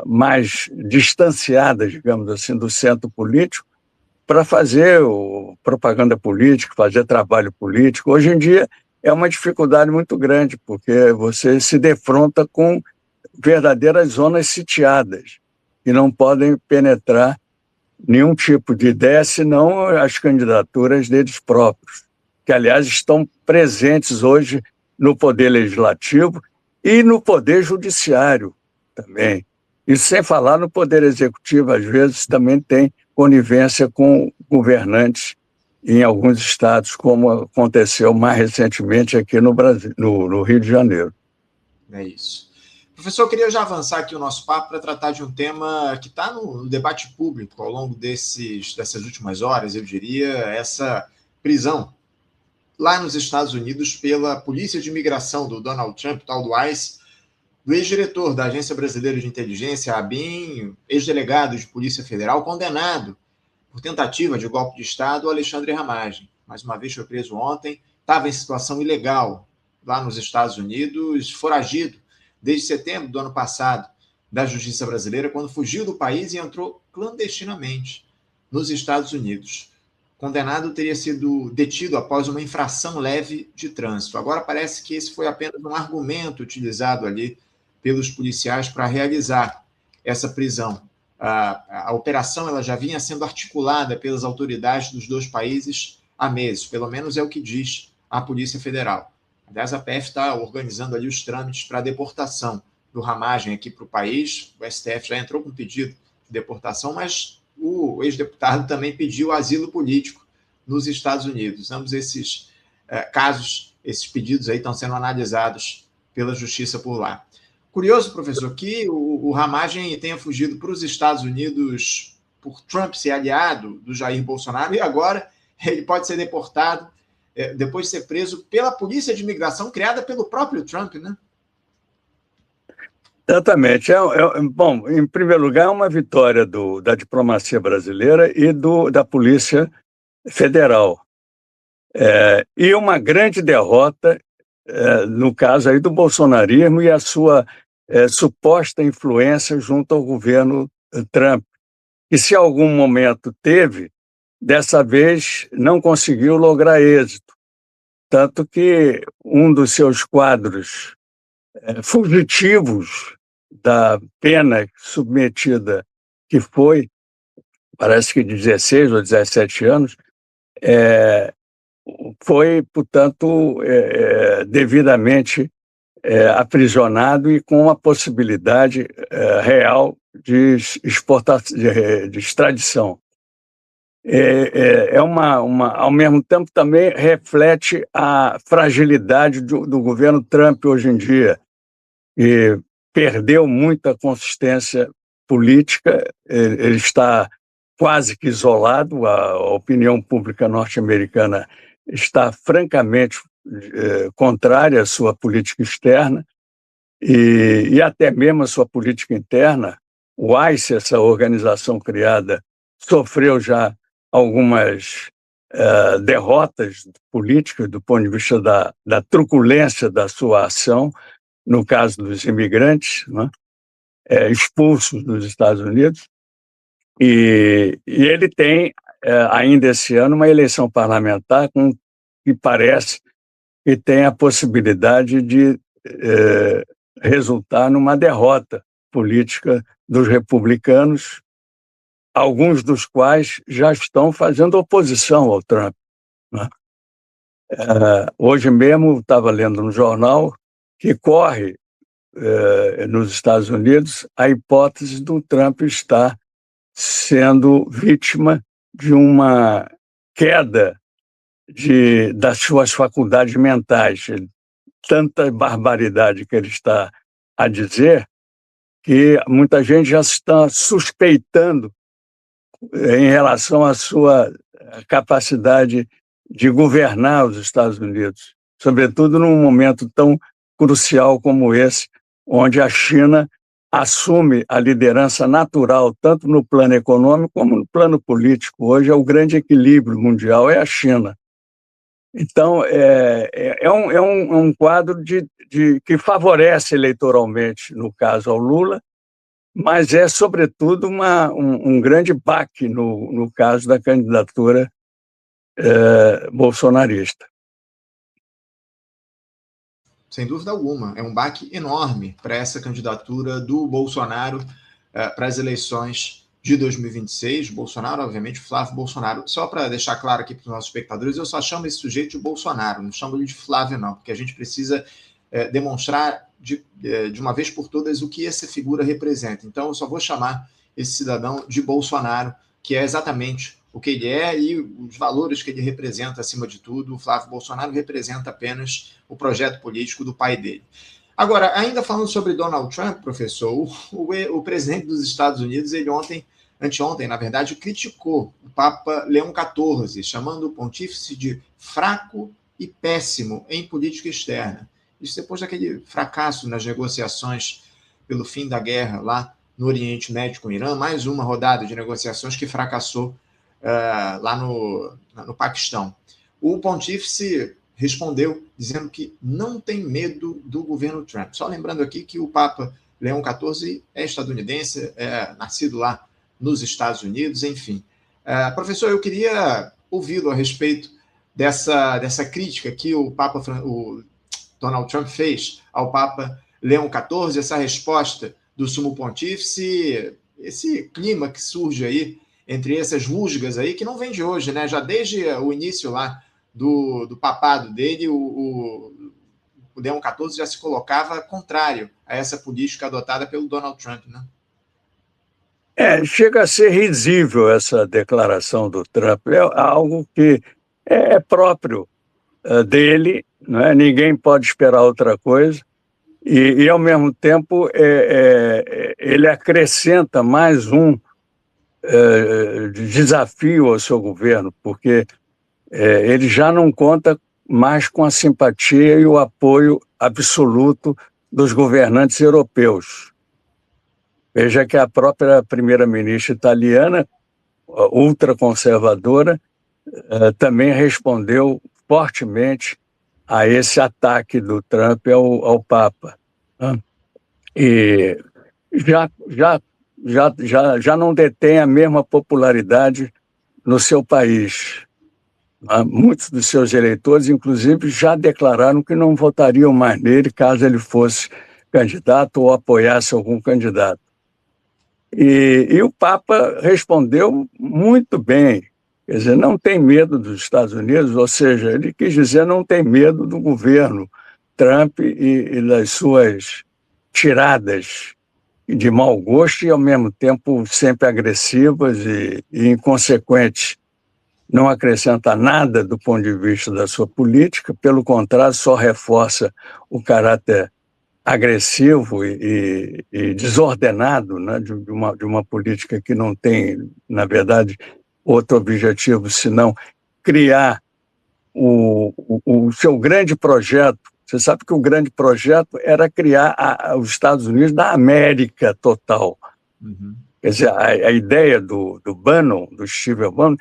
mais distanciadas, digamos assim, do centro político, para fazer propaganda política, fazer trabalho político. Hoje em dia é uma dificuldade muito grande, porque você se defronta com verdadeiras zonas sitiadas, que não podem penetrar nenhum tipo de ideia, senão as candidaturas deles próprios, que, aliás, estão presentes hoje no Poder Legislativo e no Poder Judiciário também. E sem falar no Poder Executivo, às vezes também tem conivência com governantes em alguns estados, como aconteceu mais recentemente aqui no Brasil, no Rio de Janeiro. É isso. Professor, eu queria já avançar aqui o nosso papo para tratar de um tema que está no debate público ao longo dessas últimas horas, eu diria, essa prisão lá nos Estados Unidos pela Polícia de Imigração do Donald Trump, tal do ICE, do ex-diretor da Agência Brasileira de Inteligência, ABIN, ex-delegado de Polícia Federal, condenado por tentativa de golpe de Estado, Alexandre Ramagem. Mais uma vez foi preso ontem, estava em situação ilegal lá nos Estados Unidos, foragido desde setembro do ano passado da Justiça Brasileira, quando fugiu do país e entrou clandestinamente nos Estados Unidos. Condenado teria sido detido após uma infração leve de trânsito. Agora parece que esse foi apenas um argumento utilizado ali pelos policiais para realizar essa prisão. A operação ela já vinha sendo articulada pelas autoridades dos dois países há meses, pelo menos é o que diz a Polícia Federal. Aliás, a PF está organizando ali os trâmites para a deportação do Ramagem aqui para o país. O STF já entrou com pedido de deportação, mas o ex-deputado também pediu asilo político nos Estados Unidos. Ambos esses casos, esses pedidos aí estão sendo analisados pela justiça por lá. Curioso, professor, que o Ramagem tenha fugido para os Estados Unidos por Trump ser aliado do Jair Bolsonaro e agora ele pode ser deportado depois de ser preso pela Polícia de Imigração criada pelo próprio Trump, né? Exatamente. Bom, em primeiro lugar, é uma vitória da diplomacia brasileira e da Polícia Federal. E uma grande derrota, no caso aí do bolsonarismo e a sua suposta influência junto ao governo Trump, que se algum momento teve, dessa vez não conseguiu lograr êxito. Tanto que um dos seus quadros fugitivos da pena submetida, que foi, parece que de 16 ou 17 anos, foi, portanto, devidamente aprisionado e com uma possibilidade real de extradição. Ao mesmo tempo, também reflete a fragilidade do governo Trump hoje em dia, e perdeu muita consistência política, ele está quase que isolado, a opinião pública norte-americana está francamente contrária à sua política externa e até mesmo à sua política interna. O ICE, essa organização criada, sofreu já algumas derrotas políticas do ponto de vista da truculência da sua ação, no caso dos imigrantes, né, expulsos dos Estados Unidos. E ele tem, ainda esse ano, uma eleição parlamentar que parece que tem a possibilidade de resultar numa derrota política dos republicanos, alguns dos quais já estão fazendo oposição ao Trump, né? Hoje mesmo estava lendo no jornal que corre nos Estados Unidos a hipótese do Trump estar sendo vítima de uma queda das suas faculdades mentais. Tanta barbaridade que ele está a dizer que muita gente já está suspeitando em relação à sua capacidade de governar os Estados Unidos, sobretudo num momento tão crucial como esse, onde a China assume a liderança natural, tanto no plano econômico como no plano político. Hoje o grande equilíbrio mundial é a China. Então, é um quadro que favorece eleitoralmente, no caso, ao Lula, mas é, sobretudo, um grande baque no caso da candidatura bolsonarista. Sem dúvida alguma, é um baque enorme para essa candidatura do Bolsonaro para as eleições de 2026. Bolsonaro, obviamente, Flávio Bolsonaro. Só para deixar claro aqui para os nossos espectadores, eu só chamo esse sujeito de Bolsonaro, não chamo ele de Flávio, não, porque a gente precisa demonstrar de uma vez por todas o que essa figura representa. Então, eu só vou chamar esse cidadão de Bolsonaro, que é exatamente o que ele é e os valores que ele representa, acima de tudo. O Flávio Bolsonaro representa apenas o projeto político do pai dele. Agora, ainda falando sobre Donald Trump, professor, o presidente dos Estados Unidos, ele anteontem, na verdade, criticou o Papa Leão XIV, chamando o pontífice de fraco e péssimo em política externa. Isso depois daquele fracasso nas negociações pelo fim da guerra lá no Oriente Médio com o Irã, mais uma rodada de negociações que fracassou lá no Paquistão. O pontífice respondeu dizendo que não tem medo do governo Trump. Só lembrando aqui que o Papa Leão XIV é estadunidense, nascido lá nos Estados Unidos, enfim. Professor, eu queria ouvi-lo a respeito dessa crítica que o Donald Trump fez ao Papa Leão XIV, essa resposta do Sumo Pontífice, esse clima que surge aí entre essas rusgas aí, que não vem de hoje, né? Já desde o início lá do papado dele, o Leão XIV já se colocava contrário a essa política adotada pelo Donald Trump, né? Chega a ser risível essa declaração do Trump. É algo que é próprio dele, não é? Ninguém pode esperar outra coisa. E ao mesmo tempo, ele acrescenta mais um desafio ao seu governo, porque ele já não conta mais com a simpatia e o apoio absoluto dos governantes europeus. Veja que a própria primeira-ministra italiana, ultraconservadora, também respondeu fortemente a esse ataque do Trump ao Papa. E já não detém a mesma popularidade no seu país. Muitos dos seus eleitores, inclusive, já declararam que não votariam mais nele caso ele fosse candidato ou apoiasse algum candidato. E o Papa respondeu muito bem, quer dizer, não tem medo dos Estados Unidos, ou seja, ele quis dizer não tem medo do governo Trump e das suas tiradas de mau gosto e, ao mesmo tempo, sempre agressivas e inconsequentes. Não acrescenta nada do ponto de vista da sua política, pelo contrário, só reforça o caráter agressivo e desordenado, né, de uma política que não tem, na verdade, outro objetivo senão criar o seu grande projeto, você sabe que o grande projeto era criar os Estados Unidos da América total. Uhum. Quer dizer, a ideia do Bannon, do Steve Bannon,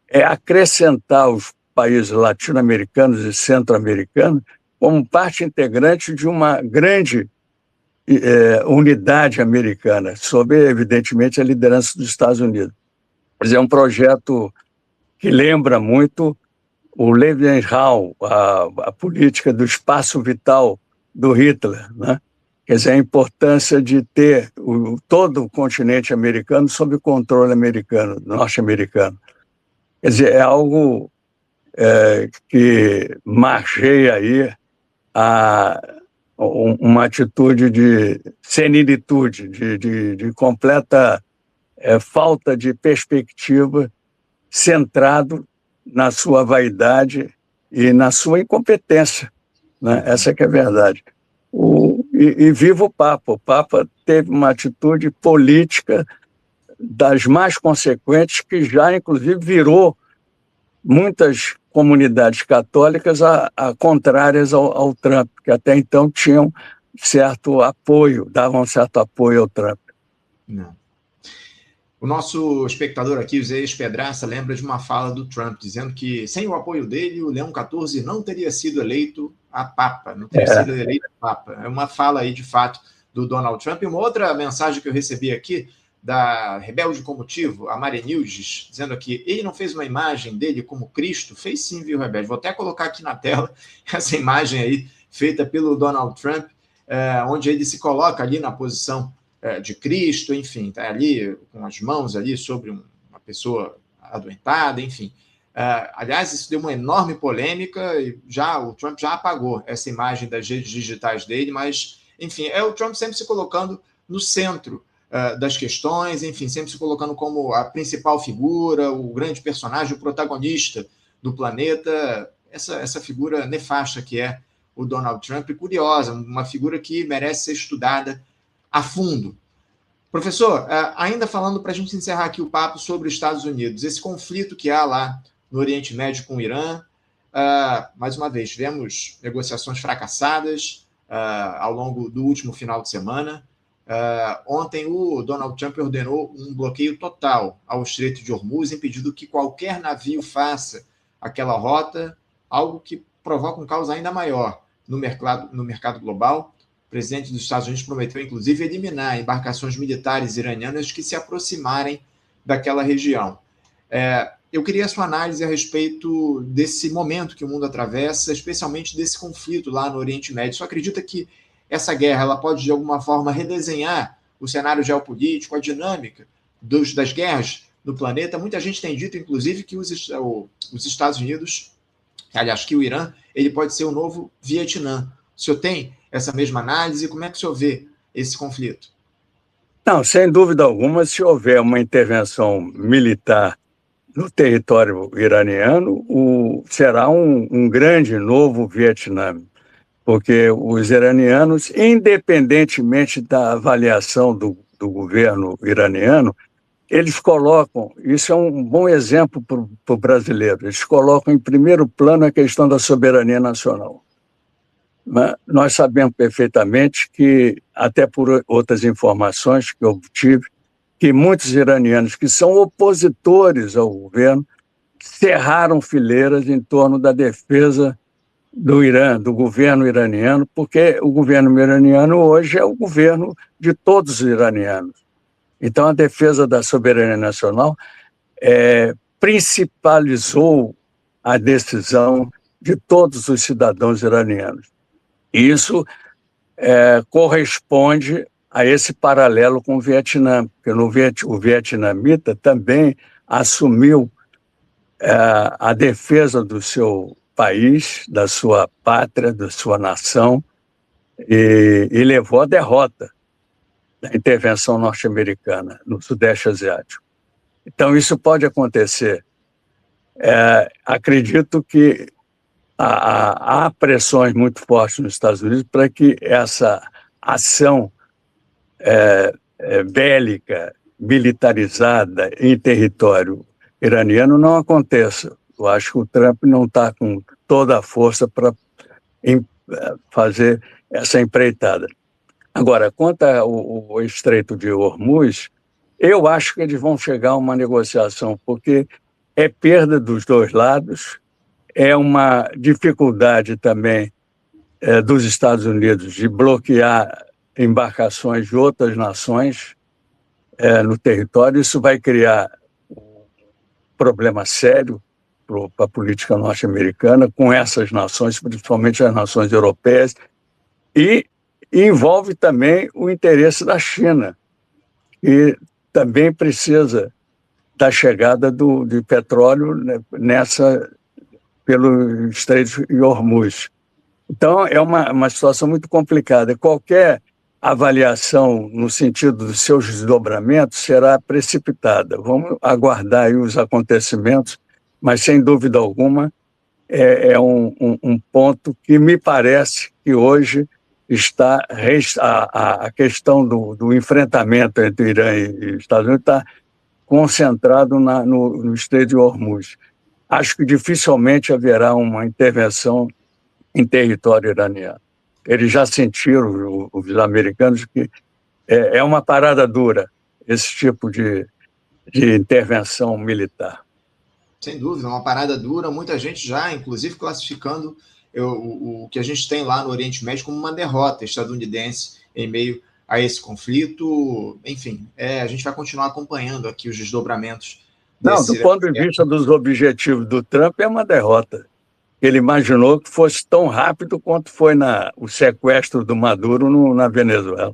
é acrescentar os países latino-americanos e centro-americanos como parte integrante de uma grande unidade americana, sob, evidentemente, a liderança dos Estados Unidos. Quer dizer, é um projeto que lembra muito o Lebensraum, a política do espaço vital do Hitler, né? Quer dizer, a importância de ter todo o continente americano sob controle americano, norte-americano. Quer dizer, é algo que margeia aí uma atitude de senilitude, de completa falta de perspectiva, centrado na sua vaidade e na sua incompetência, né? Essa que é a verdade. E viva o Papa. O Papa teve uma atitude política das mais consequentes, que já, inclusive, virou muitas comunidades católicas a contrárias ao Trump, que até então tinham certo apoio, davam certo apoio ao Trump. Não. O nosso espectador aqui, o Zé Pedraça, lembra de uma fala do Trump, dizendo que sem o apoio dele, o Leão XIV não teria sido eleito a Papa, não teria sido eleito a Papa. É uma fala aí, de fato, do Donald Trump. E uma outra mensagem que eu recebi aqui, da Rebelde com Motivo, a Mari Nildes, dizendo aqui, ele não fez uma imagem dele como Cristo? Fez sim, viu, Rebelde? Vou até colocar aqui na tela essa imagem aí, feita pelo Donald Trump, onde ele se coloca ali na posição de Cristo, enfim, está ali com as mãos ali sobre uma pessoa adoentada, enfim. Aliás, isso deu uma enorme polêmica e o Trump já apagou essa imagem das redes digitais dele, mas, enfim, é o Trump sempre se colocando no centro das questões, enfim, sempre se colocando como a principal figura, o grande personagem, o protagonista do planeta, essa figura nefasta que é o Donald Trump, e curiosa, uma figura que merece ser estudada a fundo. Professor, ainda falando para a gente encerrar aqui o papo sobre os Estados Unidos, esse conflito que há lá no Oriente Médio com o Irã, mais uma vez, tivemos negociações fracassadas ao longo do último final de semana. Ontem o Donald Trump ordenou um bloqueio total ao Estreito de Hormuz, impedindo que qualquer navio faça aquela rota, algo que provoca um caos ainda maior no mercado global. O presidente dos Estados Unidos prometeu, inclusive, eliminar embarcações militares iranianas que se aproximarem daquela região. Eu queria a sua análise a respeito desse momento que o mundo atravessa, especialmente desse conflito lá no Oriente Médio. Você acredita que essa guerra ela pode, de alguma forma, redesenhar o cenário geopolítico, a dinâmica das guerras no planeta? Muita gente tem dito, inclusive, que os Estados Unidos, aliás, que o Irã, ele pode ser o novo Vietnã. O senhor tem essa mesma análise? Como é que o senhor vê esse conflito? Não, sem dúvida alguma, se houver uma intervenção militar no território iraniano, será um grande novo Vietnã, porque os iranianos, independentemente da avaliação do governo iraniano, eles colocam, isso é um bom exemplo para o brasileiro, eles colocam em primeiro plano a questão da soberania nacional. Mas nós sabemos perfeitamente que, até por outras informações que eu obtive, que muitos iranianos que são opositores ao governo cerraram fileiras em torno da defesa do Irã, do governo iraniano, porque o governo iraniano hoje é o governo de todos os iranianos. Então, a defesa da soberania nacional principalizou a decisão de todos os cidadãos iranianos. Isso corresponde a esse paralelo com o Vietnã, porque o vietnamita também assumiu a defesa do seu país, da sua pátria, da sua nação, e levou à derrota da intervenção norte-americana no Sudeste Asiático. Então, isso pode acontecer. Acredito que há pressões muito fortes nos Estados Unidos para que essa ação bélica, militarizada em território iraniano não aconteça. Eu acho que o Trump não está com toda a força para fazer essa empreitada. Agora, quanto ao Estreito de Hormuz, eu acho que eles vão chegar a uma negociação, porque é perda dos dois lados, é uma dificuldade também dos Estados Unidos de bloquear embarcações de outras nações no território. Isso vai criar um problema sério para a política norte-americana com essas nações, principalmente as nações europeias, e envolve também o interesse da China, que também precisa da chegada de petróleo pelo Estreito de Hormuz. Então, é uma situação muito complicada. Qualquer avaliação no sentido dos seus desdobramentos será precipitada. Vamos aguardar aí os acontecimentos, mas, sem dúvida alguma, é um ponto que me parece que hoje está a questão do enfrentamento entre Irã e Estados Unidos está concentrado no Estreito de Hormuz. Acho que dificilmente haverá uma intervenção em território iraniano. Eles já sentiram, os americanos, que é uma parada dura esse tipo de intervenção militar. Sem dúvida, uma parada dura, muita gente já, inclusive, classificando o que a gente tem lá no Oriente Médio como uma derrota estadunidense em meio a esse conflito. Enfim, a gente vai continuar acompanhando aqui os desdobramentos. Não, do ponto de vista dos objetivos do Trump, é uma derrota. Ele imaginou que fosse tão rápido quanto foi o sequestro do Maduro na Venezuela.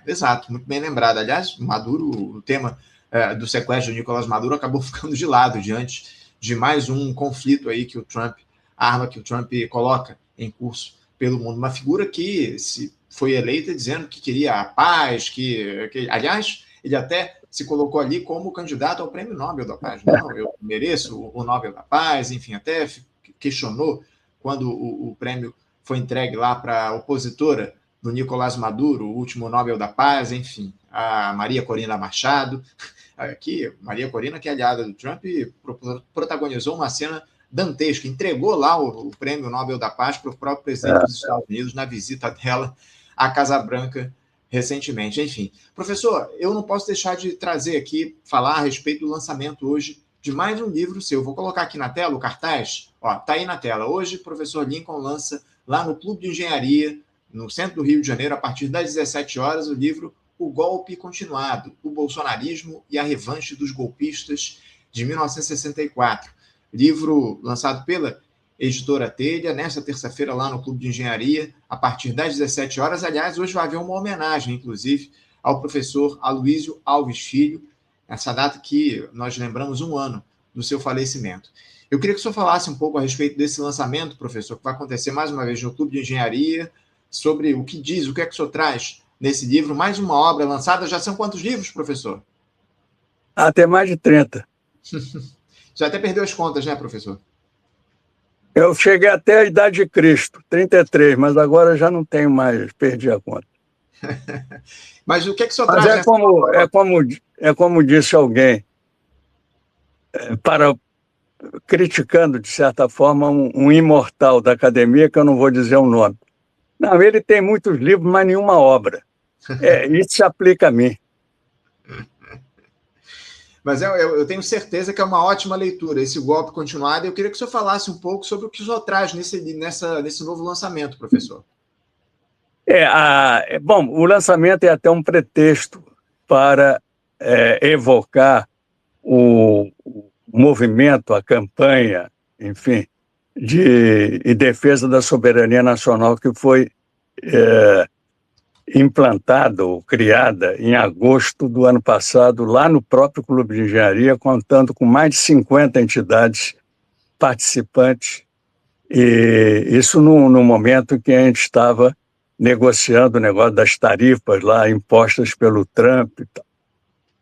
Exato, muito bem lembrado. Aliás, Maduro, o tema do sequestro de Nicolás Maduro acabou ficando de lado diante de mais um conflito aí que o Trump coloca em curso pelo mundo. Uma figura que foi eleita dizendo que queria a paz, aliás, ele até se colocou ali como candidato ao Prêmio Nobel da Paz. Não, eu mereço o Nobel da Paz, enfim, até questionou quando o prêmio foi entregue lá para a opositora do Nicolás Maduro, o último Nobel da Paz, enfim, a Maria Corina Machado, Maria Corina, que é aliada do Trump, protagonizou uma cena dantesca, entregou lá o Prêmio Nobel da Paz para o próprio presidente dos Estados Unidos na visita dela à Casa Branca recentemente. Enfim, professor, eu não posso deixar de falar a respeito do lançamento hoje de mais um livro seu. Vou colocar aqui na tela o cartaz. Está aí na tela. Hoje, o professor Lincoln lança lá no Clube de Engenharia, no centro do Rio de Janeiro, a partir das 17 horas, o livro O Golpe Continuado, o Bolsonarismo e a Revanche dos Golpistas, de 1964. Livro lançado pela editora Telha, nesta terça-feira, lá no Clube de Engenharia, a partir das 17 horas. Aliás, hoje vai haver uma homenagem, inclusive, ao professor Aloísio Alves Filho, essa data que nós lembramos 1 ano do seu falecimento. Eu queria que o senhor falasse um pouco a respeito desse lançamento, professor, que vai acontecer mais uma vez no Clube de Engenharia, sobre o que é que o senhor traz nesse livro, mais uma obra lançada. Já são quantos livros, professor? Até mais de 30. Já até perdeu as contas, né, professor? Eu cheguei até a idade de Cristo, 33, mas agora já não tenho mais, perdi a conta. Mas o que é que o senhor mas traz? É como disse alguém, criticando, de certa forma, um imortal da academia, que eu não vou dizer o nome. Não, ele tem muitos livros, mas nenhuma obra. Isso se aplica a mim. Mas eu tenho certeza que é uma ótima leitura, esse Golpe Continuado. Eu queria que o senhor falasse um pouco sobre o que o senhor traz nesse novo lançamento, professor. Bom, o lançamento é até um pretexto para evocar o movimento, a campanha, enfim, de defesa da soberania nacional que foi implantada ou criada em agosto do ano passado, lá no próprio Clube de Engenharia, contando com mais de 50 entidades participantes, e isso no momento em que a gente estava negociando o negócio das tarifas lá impostas pelo Trump e tal.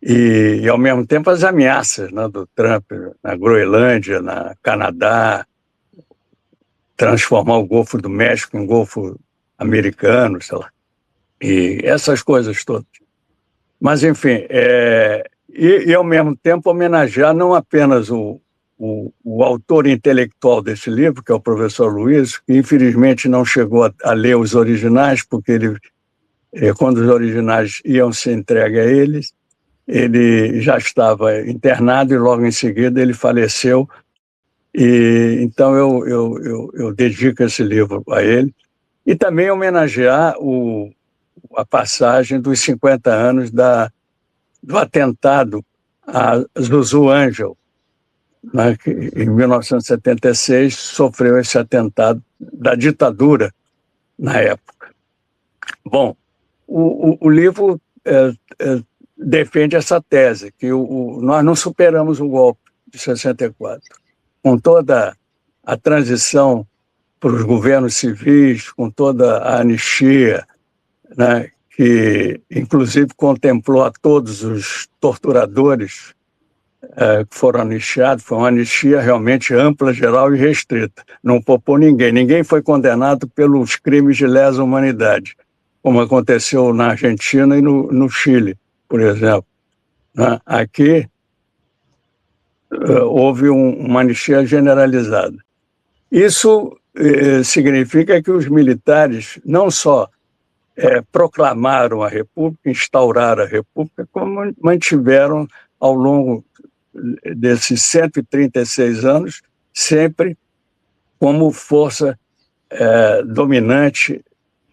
E ao mesmo tempo, as ameaças, né, do Trump na Groenlândia, na Canadá, transformar o Golfo do México em Golfo americano, sei lá, e essas coisas todas. Mas, enfim, e ao mesmo tempo homenagear não apenas o o autor intelectual desse livro, que é o professor Luiz, que infelizmente não chegou a ler os originais, porque quando os originais iam ser entregues a ele já estava internado e logo em seguida ele faleceu. E então eu dedico esse livro a ele. E também homenagear a passagem dos 50 anos do atentado a Zuzu Angel, né, que em 1976 sofreu esse atentado da ditadura na época. Bom, o livro defende essa tese, que nós não superamos o golpe de 64. Com toda a transição para os governos civis, com toda a anistia, né, que inclusive contemplou a todos os torturadores que foram anistiados, foi uma anistia realmente ampla, geral e restrita. Não poupou ninguém. Ninguém foi condenado pelos crimes de lesa humanidade, como aconteceu na Argentina e no Chile, por exemplo. Aqui houve uma anistia generalizada. Isso significa que os militares não só proclamaram a República, instauraram a República, como mantiveram ao longo desses 136 anos, sempre como força dominante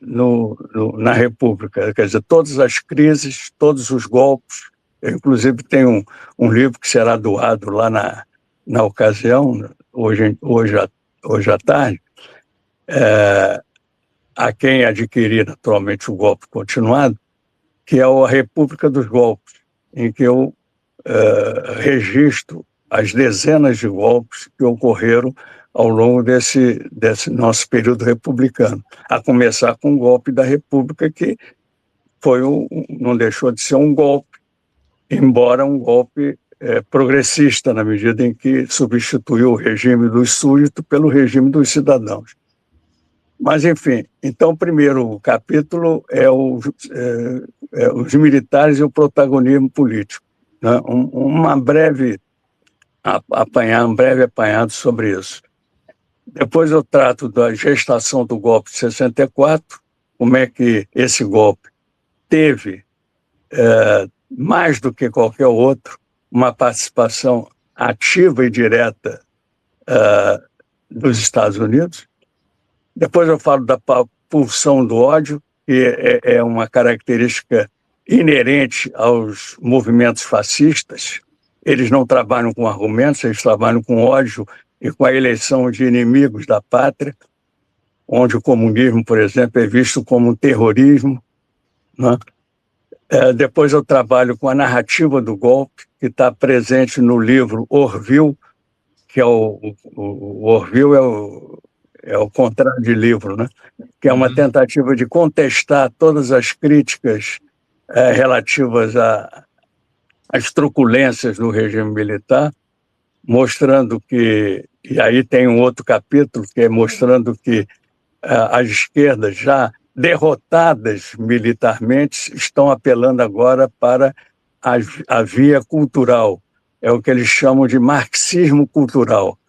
na República. Quer dizer, todas as crises, todos os golpes. Eu, inclusive, tenho um livro que será doado lá na ocasião, hoje à tarde, a quem adquirir naturalmente o golpe continuado, que é a República dos Golpes, em que eu registro as dezenas de golpes que ocorreram ao longo desse nosso período republicano, a começar com o golpe da República, que não deixou de ser um golpe, embora um golpe progressista, na medida em que substituiu o regime dos súditos pelo regime dos cidadãos. Mas, enfim, então o primeiro capítulo é os militares e o protagonismo político. Né? Um breve apanhado sobre isso. Depois eu trato da gestação do golpe de 64, como é que esse golpe teve, mais do que qualquer outro, uma participação ativa e direta dos Estados Unidos. Depois eu falo da pulsão do ódio, que é uma característica inerente aos movimentos fascistas. Eles não trabalham com argumentos, eles trabalham com ódio e com a eleição de inimigos da pátria, onde o comunismo, por exemplo, é visto como um terrorismo. Né? Depois eu trabalho com a narrativa do golpe, que está presente no livro Orville, que é o Orville é o contrário de livro, né? Que é uma tentativa de contestar todas as críticas relativas às truculências do regime militar, mostrando que, e aí tem um outro capítulo que é mostrando que as esquerdas já derrotadas militarmente estão apelando agora para a via cultural, é o que eles chamam de marxismo cultural.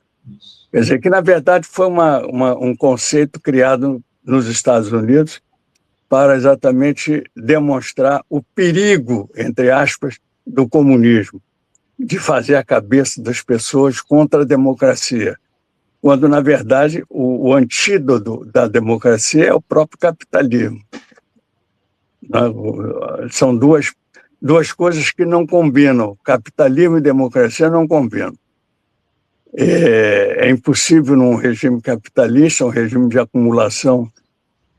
Quer dizer, que na verdade foi um conceito criado nos Estados Unidos para exatamente demonstrar o perigo, entre aspas, do comunismo, de fazer a cabeça das pessoas contra a democracia, quando, na verdade, o antídoto da democracia é o próprio capitalismo. São duas coisas que não combinam. Capitalismo e democracia não combinam. É impossível num regime capitalista, um regime de acumulação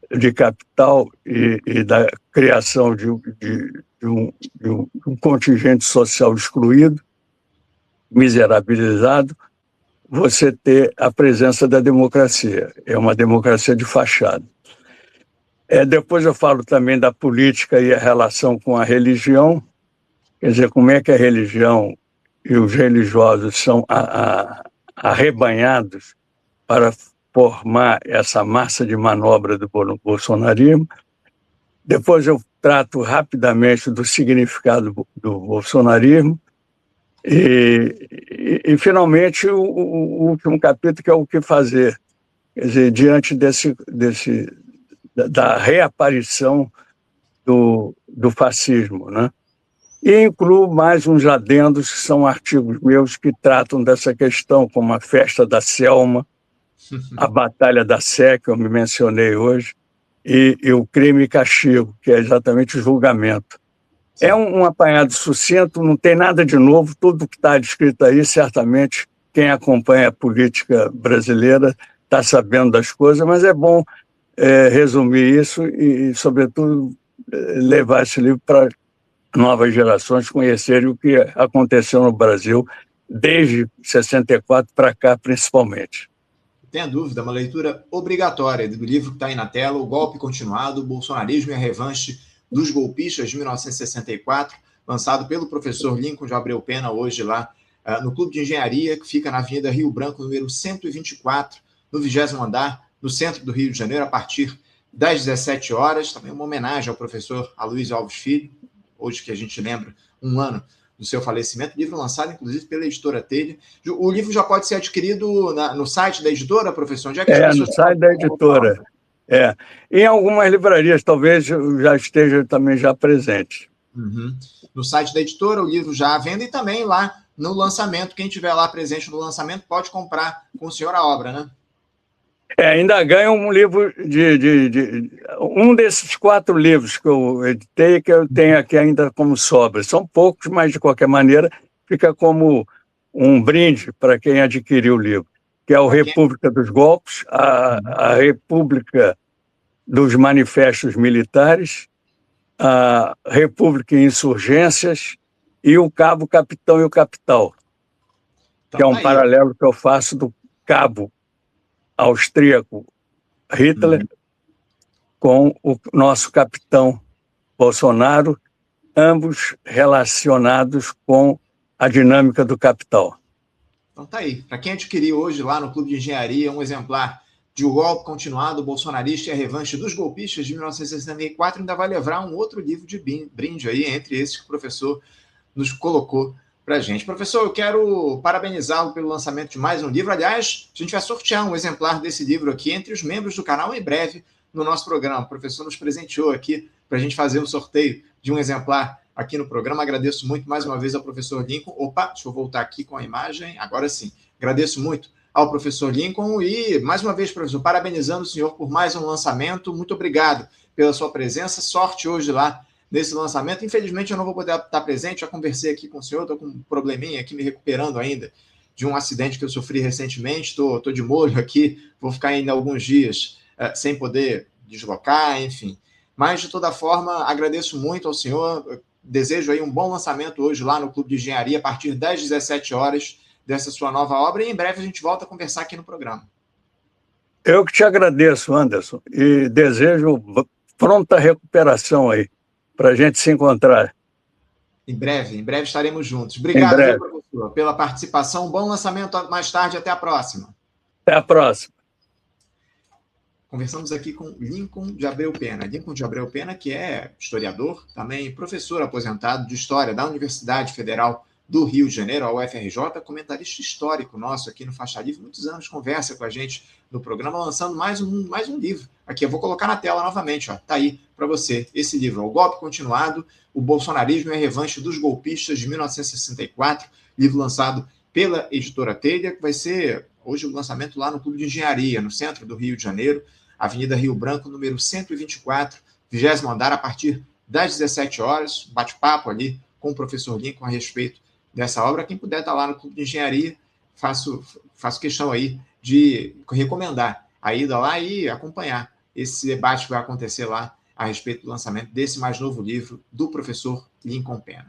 de capital e da criação de um contingente social excluído, miserabilizado, você ter a presença da democracia. É uma democracia de fachada. Depois eu falo também da política e a relação com a religião, quer dizer, como é que a religião e os religiosos são arrebanhados para formar essa massa de manobra do bolsonarismo. Depois eu trato rapidamente do significado do bolsonarismo Finalmente, o último capítulo, que é o que fazer. Quer dizer, diante da reaparição do fascismo, né? E incluo mais uns adendos, que são artigos meus que tratam dessa questão, como a Festa da Selma, a Batalha da Sé, que eu me mencionei hoje, e o Crime e Castigo, que é exatamente o julgamento. É um apanhado sucinto, não tem nada de novo, tudo que está descrito aí, certamente quem acompanha a política brasileira está sabendo das coisas, mas é bom resumir isso e, sobretudo, levar esse livro para novas gerações conhecerem o que aconteceu no Brasil desde 64 para cá, principalmente. Não tenha dúvida, uma leitura obrigatória do livro que está aí na tela, O Golpe Continuado, o Bolsonarismo e a Revanche dos Golpistas de 1964, lançado pelo professor Lincoln de Abreu Pena, hoje lá no Clube de Engenharia, que fica na Avenida Rio Branco, número 124, no 20º andar, no centro do Rio de Janeiro, a partir das 17 horas. Também uma homenagem ao professor Aloysio Alves Filho, hoje que a gente lembra um ano do seu falecimento, livro lançado, inclusive, pela editora Telha. O livro já pode ser adquirido no site da editora, professor? Onde é que as pessoas no site da editora. Em algumas livrarias, talvez já esteja também já presente. Uhum. No site da editora, o livro já à venda, e também lá no lançamento. Quem estiver lá presente no lançamento pode comprar com o senhor a obra, né? Ainda ganha um livro um desses 4 livros que eu editei, que eu tenho aqui ainda como sobra. São poucos, mas, de qualquer maneira, fica como um brinde para quem adquiriu o livro, que é o República dos Golpes, a República dos Manifestos Militares, a República em Insurgências e o Cabo, Capitão e o Capital, que é um paralelo que eu faço do cabo austríaco Hitler com o nosso capitão Bolsonaro, ambos relacionados com a dinâmica do capital. Então tá aí. Para quem adquiriu hoje lá no Clube de Engenharia um exemplar de O Golpe Continuado, o Bolsonarista e a Revanche dos Golpistas de 1964, ainda vai levar um outro livro de brinde aí, entre esses que o professor nos colocou para a gente. Professor, eu quero parabenizá-lo pelo lançamento de mais um livro. Aliás, a gente vai sortear um exemplar desse livro aqui entre os membros do canal em breve no nosso programa. O professor nos presenteou aqui para a gente fazer um sorteio de um exemplar aqui no programa. Agradeço muito mais uma vez ao professor Lincoln. Opa, deixa eu voltar aqui com a imagem. Agora sim. Agradeço muito ao professor Lincoln e, mais uma vez, professor, parabenizando o senhor por mais um lançamento. Muito obrigado pela sua presença. Sorte hoje lá nesse lançamento. Infelizmente, eu não vou poder estar presente. Já conversei aqui com o senhor, estou com um probleminha aqui, me recuperando ainda de um acidente que eu sofri recentemente. Estou de molho aqui, vou ficar ainda alguns dias sem poder deslocar, enfim. Mas, de toda forma, agradeço muito ao senhor. Desejo aí um bom lançamento hoje lá no Clube de Engenharia, a partir das 17 horas, dessa sua nova obra. E em breve a gente volta a conversar aqui no programa. Eu que te agradeço, Anderson, e desejo pronta recuperação aí, para a gente se encontrar. Em breve estaremos juntos. Obrigado, professor, pela participação. Bom lançamento mais tarde. Até a próxima. Até a próxima. Conversamos aqui com Lincoln de Abreu Pena. Lincoln de Abreu Pena, que é historiador, também professor aposentado de História da Universidade Federal do Rio de Janeiro, a UFRJ, comentarista histórico nosso aqui no Faixa Livre. Muitos anos conversa com a gente no programa, lançando mais um livro. Aqui, eu vou colocar na tela novamente. Está aí para você esse livro. O Golpe Continuado, o Bolsonarismo e a Revanche dos Golpistas de 1964, livro lançado pela editora Telha, que vai ser hoje o lançamento lá no Clube de Engenharia, no centro do Rio de Janeiro, Avenida Rio Branco, número 124, 20º andar, a partir das 17 horas, bate-papo ali com o professor Lincoln a respeito dessa obra. Quem puder estar lá no Clube de Engenharia, faço questão aí de recomendar a ida lá e acompanhar esse debate que vai acontecer lá a respeito do lançamento desse mais novo livro do professor Lincoln Pena.